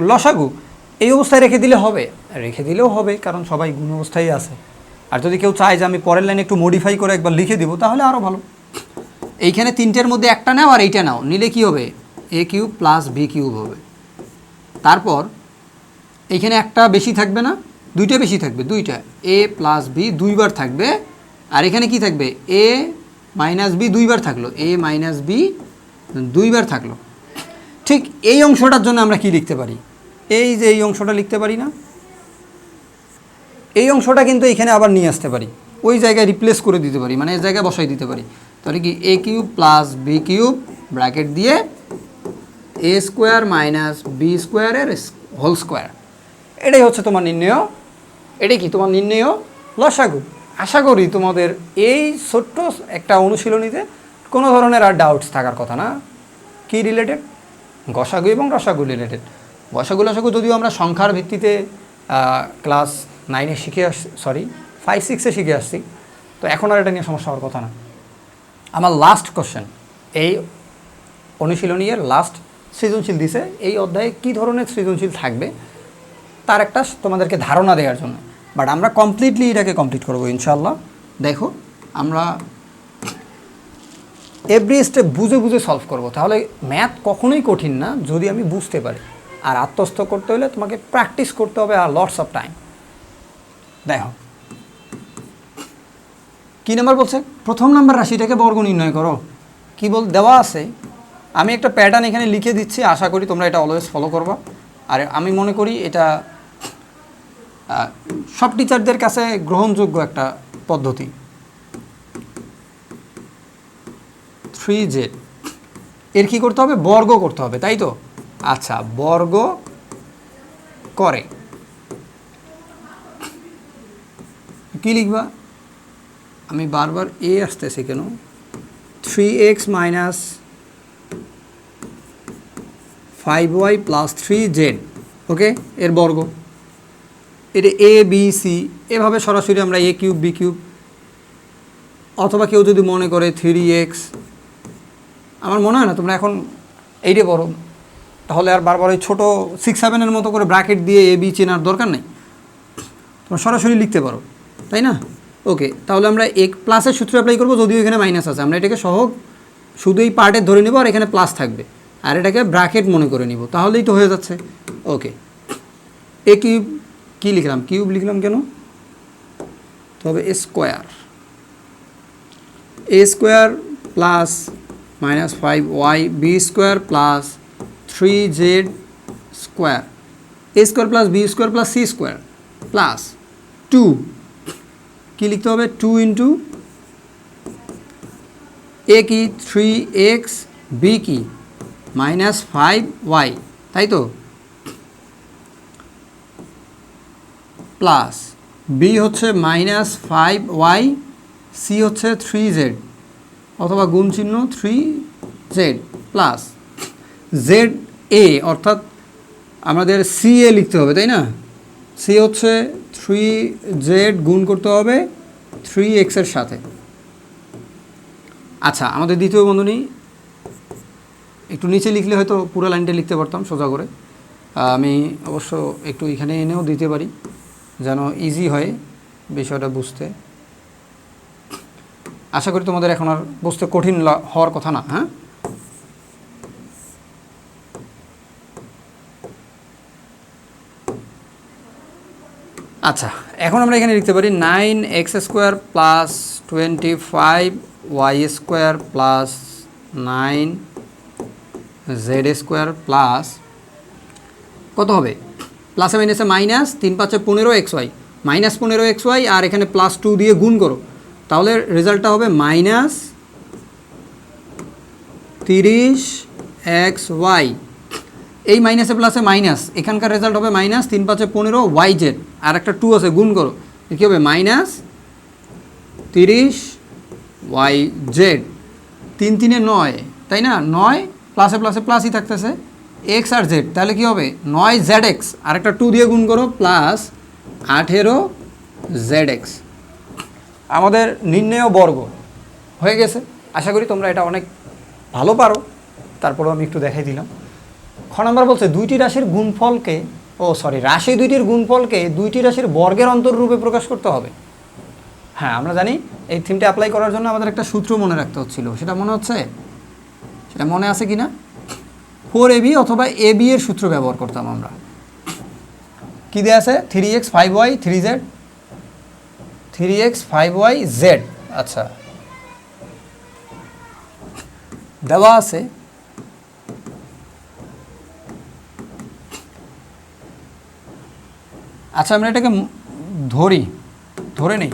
লসাগু। এই অবস্থায় রেখে দিলে হবে, রেখে দিলেও হবে কারণ সবাই গুণ অবস্থায় আছে। আর যদি কেউ চায় যে আমি পরের লাইনে একটু মডিফাই করে একবার লিখে দিব, তাহলে আরও ভালো। এইখানে তিনটের মধ্যে একটা নাও আর এইটা নাও, নিলে কি হবে? এ কিউব প্লাস বি কিউব হবে। তারপর এইখানে একটা বেশি থাকবে না, দুইটা বেশি থাকবে, দুইটা এ প্লাস বি দুইবার থাকবে, আর এখানে কি থাকবে? এ মাইনাস বি দুইবার থাকলো, এ মাইনাস বি দুইবার থাকলো। ঠিক এই অংশটার জন্য আমরা কি লিখতে পারি? এই যে এই অংশটা লিখতে পারি না, এই অংশটা কিন্তু এখানে আবার নিয়ে আসতে পারি, ওই জায়গায় রিপ্লেস করে দিতে পারি, মানে এই জায়গায় বসাই দিতে পারি। তাহলে কি a cube plus B cube bracket দিয়ে এ স্কোয়ার মাইনাস বি স্কোয়ারের হোল স্কোয়ার। এটাই হচ্ছে তোমার নির্ণয়, এটাই কি তোমার নির্ণয় লসাগু। আশা করি তোমাদের এই ছোট্ট একটা অনুশীলনীতে কোনো ধরনের আর ডাউটস থাকার কথা না। কি রিলেটেড? গসাগু এবং রসাগু রিলেটেড। গসাগু লসাগু যদিও আমরা সংখ্যার ভিত্তিতে ক্লাস 9-এ শিখে আসছি, সরি 5-6-এ শিখে আসছি, তো এখন আর এটা নিয়ে সমস্যা হওয়ার কথা না। আমার লাস্ট কোশ্চেন, এই অনুশীলনীর লাস্ট সৃজনশীল দিছে, এই অধ্যায়ে কী ধরনের সৃজনশীল থাকবে তার একটা তোমাদেরকে ধারণা দেওয়ার জন্য। বাট আমরা কমপ্লিটলি এটাকে কমপ্লিট করবো ইনশাল্লাহ। দেখো, আমরা এভরি স্টেপ বুঝে বুঝে সলভ করব, তাহলে ম্যাথ কখনোই কঠিন না যদি আমি বুঝতে পারি। আর আত্মস্থ করতে হলে তোমাকে প্র্যাকটিস করতে হবে, আর লটস অফ টাইম। দেখো কী নাম্বার বলছে? প্রথম নাম্বার রাশিটাকে বর্গ নির্ণয় করো। কী দেওয়া আছে, আমি একটা প্যাটার্ন এখানে লিখে দিচ্ছি, আশা করি তোমরা এটা অলওয়েজ ফলো করবা। আর আমি মনে করি এটা সব টিচারদের কাছে গ্রহণযোগ্য একটা পদ্ধতি। 3z এর কী করতে হবে? বর্গ করতে হবে, তাই তো? আচ্ছা, বর্গ করে কি লিখবা? আমি বারবার এ আসতেছি কেন? 3x minus 5y plus 3z, ওকে, এর বর্গ। এটা এ বি সি, এভাবে সরাসরি আমরা এ কিউব বি কিউব, অথবা কেউ যদি মনে করে 3x, আমার মনে হয় না তোমরা এখন এইটে পড়ো, তাহলে আর বারবার ওই ছোটো 6-7-এর মতো করে ব্র্যাকেট দিয়ে এ বি চেনার দরকার নেই, তোমরা সরাসরি লিখতে পারো, তাই না? ওকে, তাহলে আমরা এক প্লাসের সূত্র অ্যাপ্লাই করবো, যদিও এখানে মাইনাস আছে, আমরা এটাকে সহজ শুধু এই পার্টে ধরে নেব, আর এখানে প্লাস থাকবে, আর এটাকে ব্র্যাকেট মনে করে নিব, তাহলেই তো হয়ে যাচ্ছে। ওকে, এ কিউব কী লিখলাম? কিউব লিখলাম কেন? তবে square, a square plus minus 5y b square plus 3z square, a square plus B square plus c square plus 2, কী লিখতে হবে? 2 ইন্টু এ কি 3x, বি কি মাইনাস 5y, তাই তো? প্লাস বি হচ্ছে মাইনাস 5y, সি হচ্ছে 3z, অথবা গুণ চিহ্ন 3 জেড প্লাস জেড এ, অর্থাৎ আমাদের সি এ লিখতে হবে, তাই না? সি হচ্ছে 3z গুণ করতে হবে 3x এর সাথে। আচ্ছা, আমাদের দ্বিতীয় বন্ধনী একটু নিচে লিখলে হয়তো পুরো লাইনটা লিখতে পারতাম সোজা করে। আমি অবশ্য একটু এখানে এনেও দিতে পারি যেন ইজি হয় বিষয়টা বুঝতে। আশা করি তোমাদের এখন আর বুঝতে কঠিন হওয়ার কথা না। হ্যাঁ, আচ্ছা, এখন আমরা এখানে লিখতে পারি 9x² plus 25y² plus 9z² plus কত হবে, প্লাসে মাইনাসে মাইনাস, 3 5 15xy, মাইনাস 15xy আর এখানে প্লাস 2 দিয়ে গুণ করো, তাহলে রেজাল্টটা হবে মাইনাস 30xy। এই মাইনাসে প্লাসে মাইনাস, এখানকার রেজাল্ট হবে মাইনাস 3 5 15yz, আর একটা 2 আছে গুণ করো, কী হবে মাইনাস 30yz। 3 3 9, তাই না? 9 প্লাসে প্লাসে প্লাসই থাকতেছে, এক্স আর জেড, তাহলে কী হবে 9zx, আর একটা 2 দিয়ে গুণ করো প্লাস 18zx। আমাদের নির্ণেয় বর্গ হয়ে গেছে। আশা করি তোমরা এটা অনেক ভালো পারো, তারপরেও আমি একটু দেখাই দিলাম। খ নাম্বার বলছে দুইটি রাশির গুণফলকে, রাশি দুইটির গুণফলকে দুইটি রাশির বর্গের অন্তররূপে প্রকাশ করতে হবে। হ্যাঁ, আমরা জানি এই থিমটা অ্যাপ্লাই করার জন্য আমাদের একটা সূত্র মনে রাখতে হচ্ছিল, সেটা মনে হচ্ছে, সেটা মনে আছে কি না? 4ab অথবা ab এর সূত্র ব্যবহার করতাম আমরা। কী দেওয়া আছে? 3x 5y 3z, 3x 5y z। আচ্ছা, দেওয়া আছে আচ্ছা, আমরা এটাকে ধরে নেই।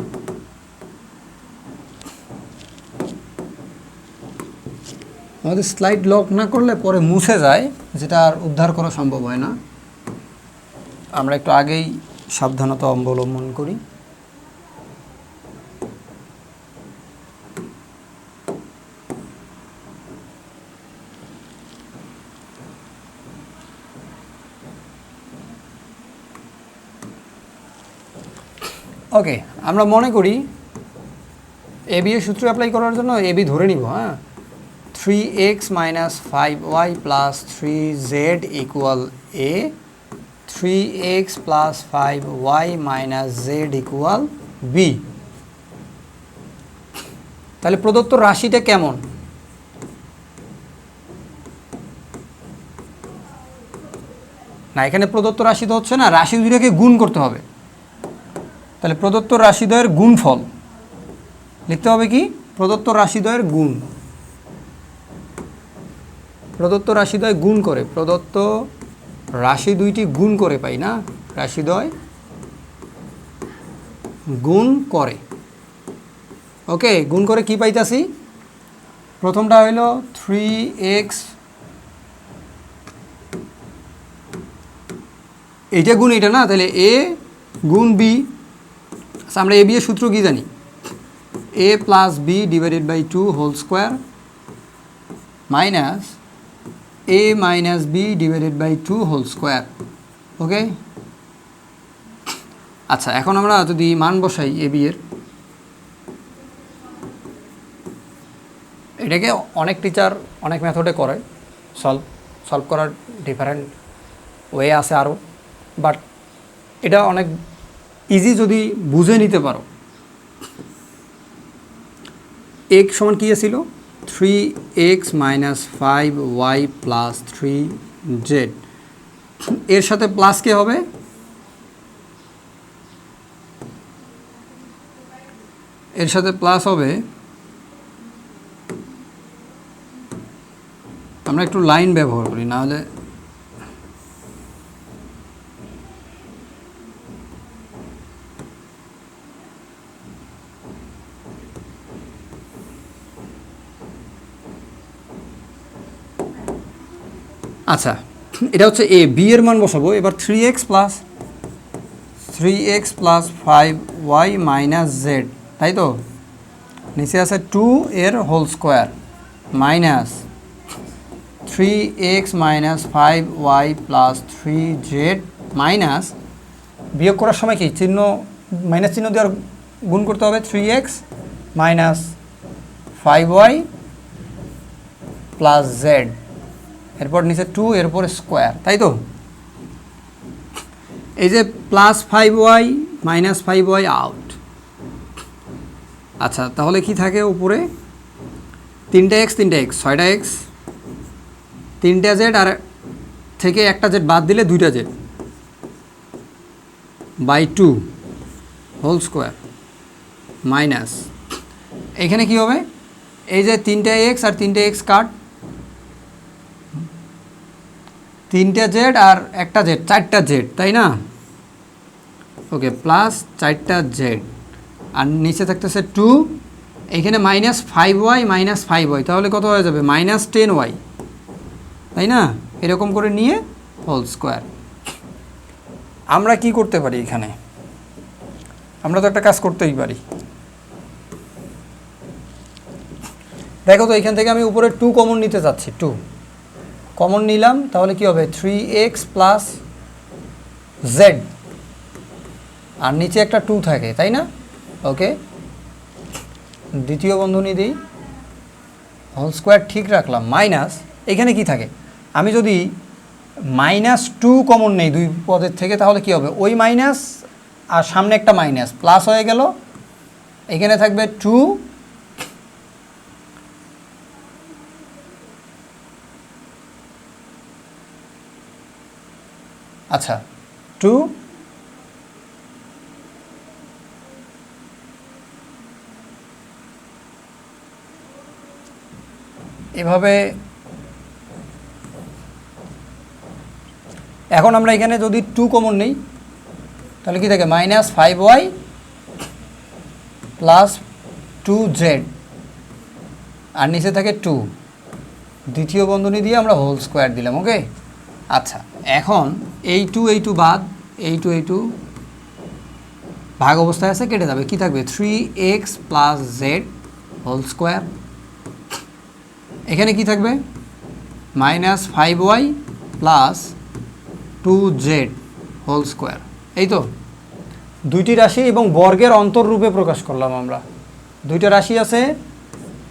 আমাদের স্লাইড লক না করলে পরে মুছে যায়, যেটা আর উদ্ধার করা সম্ভব হয় না। আমরা একটু আগেই সাবধানতা অবলম্বন করি। ওকে, আমরা মনে করি এবি এর সূত্র অ্যাপ্লাই করার জন্য এবি ধরে নিব। হ্যাঁ, 3x minus 5y plus 3z equal a, 3x plus 5y minus z equal b. তাহলে প্রদত্ত রাশিটা কেমন? না, এখানে প্রদত্ত রাশি তো হচ্ছে না, রাশি দুটোকে গুণ করতে হবে। তাহলে প্রদত্ত রাশিদ্বয়ের গুণফল লিখতে হবে কি? প্রদত্ত রাশিদ্বয়ের গুণ, প্রদত্ত রাশিদ্বয় গুণ করে, প্রদত্ত রাশি দুইটি গুণ করে পাই না, রাশিদ্বয় গুণ করে। ওকে, গুণ করে কি পাইতাছি? প্রথমটা হইল 3x, এইটা গুণ এইটা না, তাহলে এ গুণ বি। আচ্ছা, আমরা এ বি এর সূত্র কি জানি? a plus b divided by 2 whole square minus a minus b divided by 2 whole square. Okay, আচ্ছা, এখন আমরা যদি মান বসাই এ বি এর, এটাকে অনেক টিচার অনেক মেথডে করে, সলভ করার ডিফারেন্ট ওয়ে আছে আরও, বাট এটা অনেক ইজি যদি বুঝে নিতে পারো। x সমান কী ছিল? 3x minus 5y plus 3z, এর সাথে প্লাস কে হবে? এর সাথে প্লাস হবে, আমরা একটু লাইন ব্যবহার করি, না হলে আচ্ছা, এটা হচ্ছে এ, বি এর মান বসাবো এবার 3x plus 5y minus Z, তাই তো? নিচে আছে 2 এর whole square minus 3x minus 5y plus 3z minus, বিয়োগ করার সময় কি চিহ্ন মাইনাস চিহ্ন দিয়ে আর গুণ করতে হবে, 3x minus 5y plus z, এরপর নিচে 2, এরপর স্কোয়ার, তাই তো? এই যে plus 5y minus 5y out. আচ্ছা, তাহলে কি থাকে উপরে? 3টা x 6টা x, 3টা z আর থেকে একটা z বাদ দিলে 2টা z by 2 whole square minus, এখানে কি হবে? এই যে 3টা x আর 3টা x কাট, 3টা z আর একটা z, 4টা z, তাই না? ওকে, প্লাস 4টা z আর নিচে থাকতেছে 2, এখানে মাইনাস 5y মাইনাস 5y, তাহলে কত হয়ে যাবে? মাইনাস 10y, তাই না? এরকম করে নিয়ে হোল স্কোয়ার। আমরা কি করতে পারি এখানে? আমরা তো একটা কাজ করতেই পারি। দেখো তো, এখান থেকে আমি উপরে 2 কমন নিতে চাচ্ছি, 2 কমন নিলাম, তাহলে কি হবে? 3x প্লাস z আর নিচে একটা 2 থাকে, তাই না? ওকে, দ্বিতীয় বন্ধনী দিই, হোল স্কোয়ার ঠিক রাখলাম, মাইনাস, এখানে কি থাকে? আমি যদি মাইনাস 2 কমন নেই দুই পদের থেকে, তাহলে কি হবে? ওই মাইনাস আর সামনে একটা মাইনাস প্লাস হয়ে গেল, এখানে থাকবে 2, আচ্ছা 2, এভাবে। এখন আমরা এখানে যদি 2 কমন নেই, তাহলে কি থাকে? মাইনাস 5y প্লাস 2z আর নিচে থাকে 2, দ্বিতীয় বন্ধনী দিয়ে আমরা হোল স্কোয়ার দিলাম। ওকে, আচ্ছা, এখন এই 2 বাদ, এই 2 ভাগ অবস্থায় আছে, কেটে যাবে, কি থাকবে? 3x plus z whole square, এখানে কি থাকবে? Minus 5y plus 2z whole square, এই তো। দুইটি রাশি এবং বর্গের অন্তররূপে প্রকাশ করলাম আমরা। দুইটা রাশি আছে,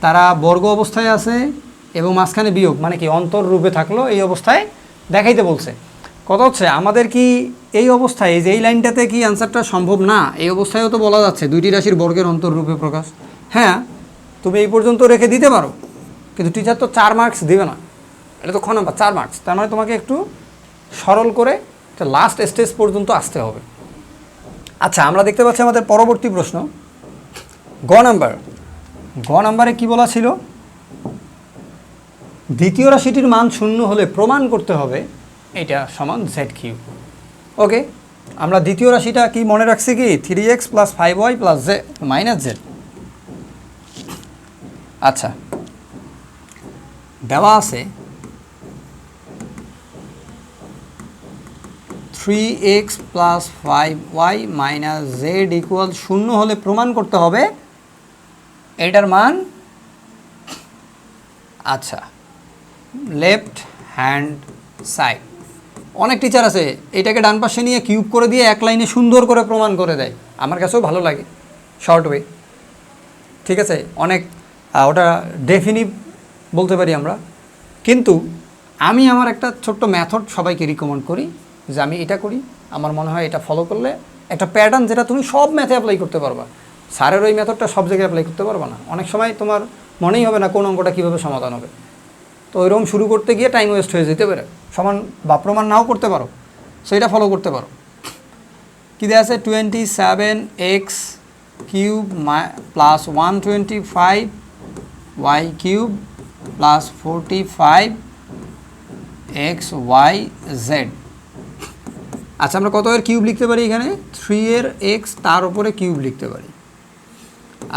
তারা বর্গ অবস্থায় আছে এবং মাঝখানে বিয়োগ, মানে কি অন্তররূপে থাকলো, এই অবস্থায় দেখাইতে বলছে। কথা হচ্ছে আমাদের কি এই অবস্থায়, এই যে এই লাইনটাতে কি অ্যান্সারটা সম্ভব না? এই অবস্থায়ও তো বলা যাচ্ছে দুইটি রাশির বর্গের অন্তররূপে প্রকাশ। হ্যাঁ, তুমি এই পর্যন্ত রেখে দিতে পারো, কিন্তু টিচার তো 4 মার্কস দেবে না, এটা তো খ নাম্বার 4 মার্কস, তার মানে তোমাকে একটু সরল করে লাস্ট স্টেজ পর্যন্ত আসতে হবে। আচ্ছা, আমরা দেখতে পাচ্ছি আমাদের পরবর্তী প্রশ্ন গ নাম্বারে কি বলা ছিল? দ্বিতীয় রাশিটির মান 0 হলে প্রমাণ করতে হবে এটা সমান z3। ওকে, আমরা দ্বিতীয় রাশিটা কি মনে রাখছি? কি 3x plus 5y plus z minus z। আচ্ছা, দেওয়া আছে 3x plus 5y minus z equal 0 হলে প্রমাণ করতে হবে এটার মান। আচ্ছা, লেফট হ্যান্ড সাইড। অনেক টিচার আছে এটাকে ডান পাশে নিয়ে কিউব করে দিয়ে এক লাইনে সুন্দর করে প্রমাণ করে দেয়, আমার কাছেও ভালো লাগে, শর্ট ওয়ে, ঠিক আছে, অনেক ওটা ডেফিনিট বলতে পারি আমরা। কিন্তু আমি আমার একটা ছোট্ট মেথড সবাইকে রিকমেন্ড করি, যে আমি এটা করি, আমার মনে হয় এটা ফলো করলে একটা প্যাটার্ন যেটা তুমি সব ম্যাথে অ্যাপ্লাই করতে পারবা। স্যারের ওই মেথডটা সব জায়গায় অ্যাপ্লাই করতে পারবা না, অনেক সময় তোমার মনেই হবে না কোন অঙ্কটা কীভাবে সমাধান হবে। তো ওইরকম শুরু করতে গিয়ে টাইম ওয়েস্ট হয়ে যেতে পারে, সমান বা প্রমাণ নাও করতে পারো, সেইটা ফলো করতে পারো। কী দেওয়া আছে? 27x cube plus 125y cube plus 45xyz। আচ্ছা, আমরা কত এর কিউব লিখতে পারি? এখানে 3 এর x তার উপরে কিউব লিখতে পারি।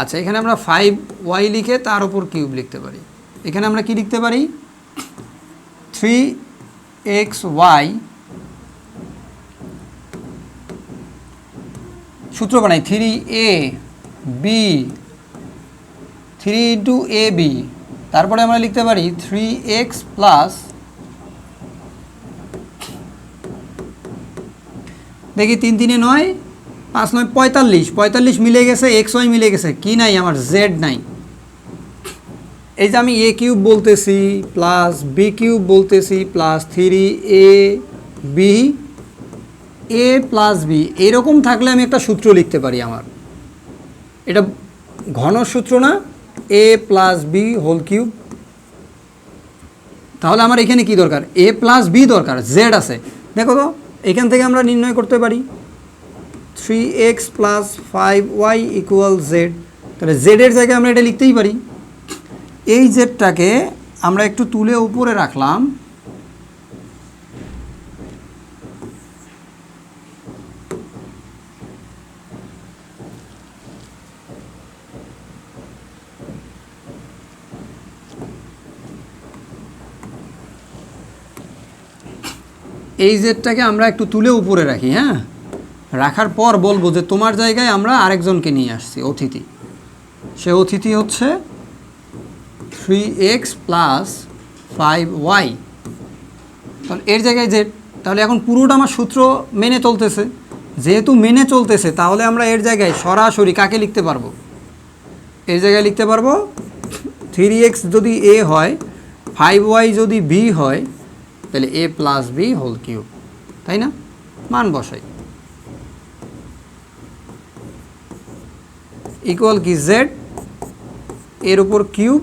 আচ্ছা, এখানে আমরা 5y লিখে তার উপর কিউব লিখতে পারি। এখানে আমরা কি লিখতে পারি? 3xy, সূত্র বানাই 3ab 3 × ab, তারপরে আমরা লিখতে পারি 3x প্লাস দেখি 3 3 9, 5 9 45, 45 মিলে গেছে, এক্স ওয়াই মিলে গেছে, কি নাই আমার, জেড নাই। এই যে আমি এ কিউব বলতেছি প্লাস বি কিউব বলতেছি plus 3 A B A plus B, এরকম থাকলে আমি একটা সূত্র লিখতে পারি। আমার এটা ঘন সূত্র না, এ প্লাস বি হোল কিউব। তাহলে আমার এখানে কি দরকার, এ প্লাস বি দরকার, জেড আছে। দেখো তো এখান থেকে আমরা নির্ণয় করতে পারি 3x plus 5y equal Z. তাহলে জেডের জায়গায় আমরা এটা লিখতেই পারি। এই জেডটাকে আমরা একটু তুলে উপরে রাখলাম, এই জেডটাকে আমরা একটু তুলে উপরে রাখি। হ্যাঁ, রাখার পর বলবো যে তোমার জায়গায় আমরা আরেকজনকে নিয়ে আসছি, অতিথি। সে অতিথি হচ্ছে 3x প্লাস 5y। তাহলে এর জায়গায় জেড। তাহলে এখন পুরোটা আমার সূত্র মেনে চলতেছে। যেহেতু মেনে চলতেছে, তাহলে আমরা এর জায়গায় সরাসরি কাকে লিখতে পারবো, এর জায়গায় লিখতে পারবো 3x যদি a হয়, 5y যদি b হয়, তাহলে a plus b whole cube, তাই না? মান বসাই, ইকুয়াল কি জেড এর উপর কিউব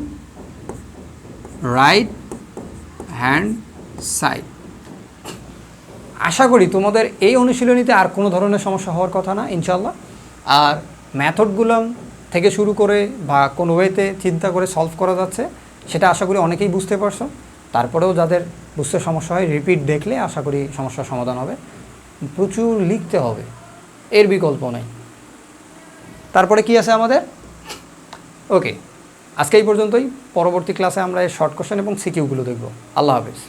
রাইট হ্যান্ড সাইড। আশা করি তোমাদের এই অনুশীলনীতে আর কোনো ধরনের সমস্যা হওয়ার কথা না ইনশাল্লাহ। আর মেথডগুলো থেকে শুরু করে বা কোন ওয়েতে চিন্তা করে সলভ করা যাচ্ছে সেটা আশা করি অনেকেই বুঝতে পারছো। তারপরেও যাদের বুঝতে সমস্যা হয়, রিপিট দেখলে আশা করি সমস্যার সমাধান হবে। প্রচুর লিখতে হবে, এর বিকল্প নেই। তারপরে কি আছে আমাদের? ওকে, আজকে এই পর্যন্তই। পরবর্তী ক্লাসে আমরা এই শর্ট কোশ্চেন এবং সিকিউগুলো দেখব। আল্লাহ হাফেজ।